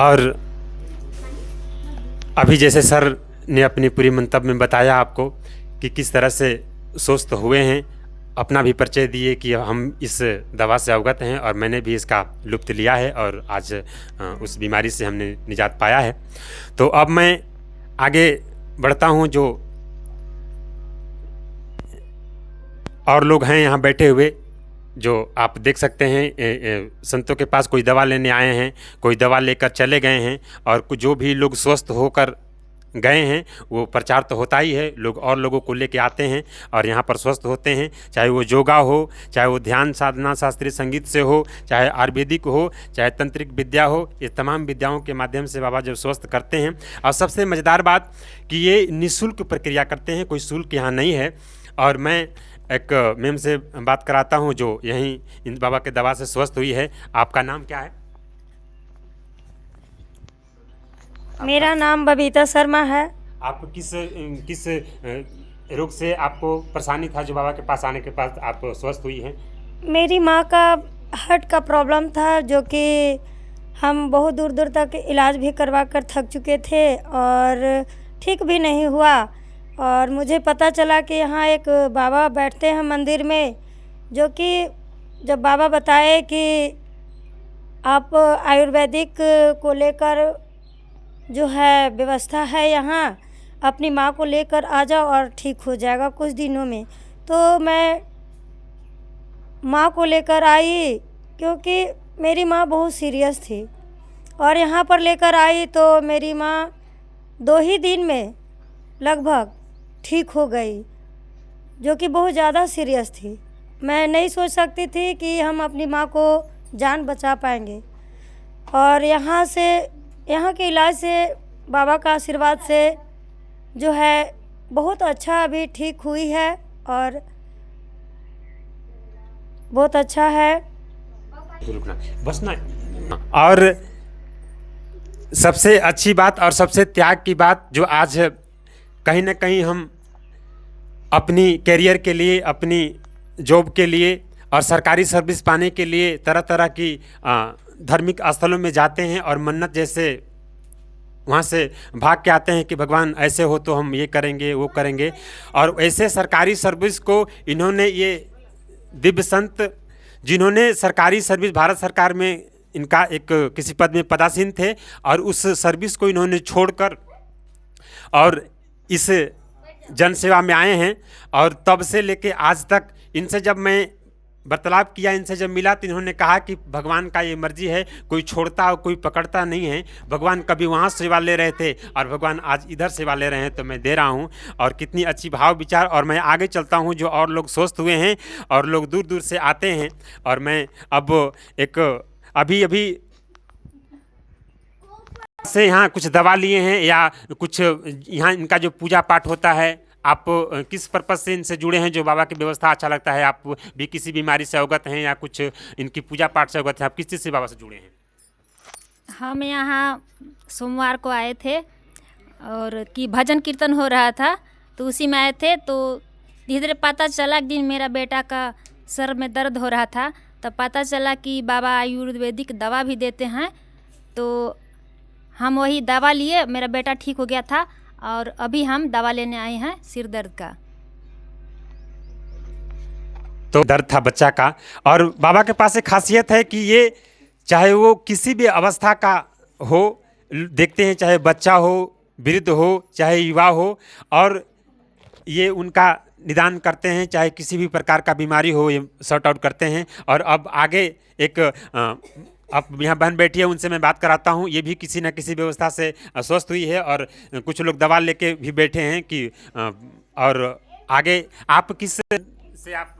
और अभी जैसे सर ने अपनी पूरी मंतव्य में बताया आपको कि किस तरह से स्वस्थ हुए हैं, अपना भी परिचय दिए कि हम इस दवा से अवगत हैं और मैंने भी इसका लुत्फ़ लिया है और आज उस बीमारी से हमने निजात पाया है। तो अब मैं आगे बढ़ता हूँ। जो और लोग हैं यहाँ बैठे हुए, जो आप देख सकते हैं, संतों के पास कोई दवा लेने आए हैं, कोई दवा लेकर चले गए हैं, और जो भी लोग स्वस्थ होकर गए हैं वो प्रचार तो होता ही है, लोग और लोगों को लेके आते हैं और यहाँ पर स्वस्थ होते हैं। चाहे वो योगा हो, चाहे वो ध्यान साधना शास्त्रीय संगीत से हो, चाहे आयुर्वेदिक हो, चाहे तंत्रिक विद्या हो, ये तमाम विद्याओं के माध्यम से बाबा जब स्वस्थ करते हैं। और सबसे मज़ेदार बात कि ये निःशुल्क प्रक्रिया करते हैं, कोई शुल्क यहाँ नहीं है। और मैं एक मैम से बात कराता हूँ जो यहीं इन बाबा के दवा से स्वस्थ हुई है। आपका नाम क्या है? मेरा नाम बबीता शर्मा है। आप किस रोग से आपको परेशानी था जो बाबा के पास आने के बाद आप स्वस्थ हुई हैं? मेरी माँ का हार्ट का प्रॉब्लम था, जो कि हम बहुत दूर दूर तक इलाज भी करवा कर थक चुके थे और ठीक भी नहीं हुआ। और मुझे पता चला कि यहाँ एक बाबा बैठते हैं मंदिर में, जो कि जब बाबा बताए कि आप आयुर्वेदिक को लेकर जो है व्यवस्था है यहाँ, अपनी माँ को लेकर आ जाओ और ठीक हो जाएगा कुछ दिनों में। तो मैं माँ को लेकर आई, क्योंकि मेरी माँ बहुत सीरियस थी, और यहाँ पर लेकर आई तो मेरी माँ 2 ही दिन में लगभग ठीक हो गई, जो कि बहुत ज़्यादा सीरियस थी। मैं नहीं सोच सकती थी कि हम अपनी माँ को जान बचा पाएंगे। और यहाँ के इलाज से, बाबा का आशीर्वाद से जो है बहुत अच्छा अभी ठीक हुई है और बहुत अच्छा है। बस ना। और सबसे अच्छी बात और सबसे त्याग की बात जो आज कहीं ना कहीं हम अपनी कैरियर के लिए, अपनी जॉब के लिए और सरकारी सर्विस पाने के लिए तरह तरह की धार्मिक स्थलों में जाते हैं और मन्नत जैसे वहाँ से भाग के आते हैं कि भगवान ऐसे हो तो हम ये करेंगे वो करेंगे। और ऐसे सरकारी सर्विस को इन्होंने, ये दिव्य संत जिन्होंने सरकारी सर्विस भारत सरकार में इनका एक किसी पद में पदासीन थे, और उस सर्विस को इन्होंने छोड़कर और इस जन सेवा में आए हैं। और तब से लेके आज तक इनसे जब मैं वार्तालाप किया, इनसे जब मिला, तो इन्होंने कहा कि भगवान का ये मर्जी है, कोई छोड़ता और कोई पकड़ता नहीं है। भगवान कभी वहाँ सेवा ले रहे थे और भगवान आज इधर सेवा ले रहे हैं, तो मैं दे रहा हूँ। और कितनी अच्छी भाव विचार। और मैं आगे चलता हूँ, जो और लोग स्वस्थ हुए हैं और लोग दूर दूर से आते हैं। और मैं अब एक अभी से यहाँ कुछ दवा लिए हैं या कुछ यहाँ इनका जो पूजा पाठ होता है, आप किस पर्पज़ से इनसे जुड़े हैं? जो बाबा की व्यवस्था अच्छा लगता है, आप भी किसी बीमारी से अवगत हैं या कुछ इनकी पूजा पाठ से अवगत हैं? आप किस चीज़ से बाबा से जुड़े हैं? हम यहाँ सोमवार को आए थे और कि भजन कीर्तन हो रहा था, तो उसी में आए थे। तो धीरे धीरे पता चला, एक दिन मेरा बेटा का सर में दर्द हो रहा था, तब पता चला कि बाबा आयुर्वेदिक दवा भी देते हैं। तो हम वही दवा लिए, मेरा बेटा ठीक हो गया था और अभी हम दवा लेने आए हैं सिर दर्द का। तो दर्द था बच्चा का। और बाबा के पास एक खासियत है कि ये चाहे वो किसी भी अवस्था का हो, देखते हैं, चाहे बच्चा हो, वृद्ध हो, चाहे युवा हो, और ये उनका निदान करते हैं। चाहे किसी भी प्रकार का बीमारी हो, ये सॉर्ट आउट करते हैं। और अब आगे एक अब यहाँ बहन बैठी है, उनसे मैं बात कराता हूँ। ये भी किसी न किसी व्यवस्था से स्वस्थ हुई है और कुछ लोग दवा लेके भी बैठे हैं कि और आगे आप किस से आप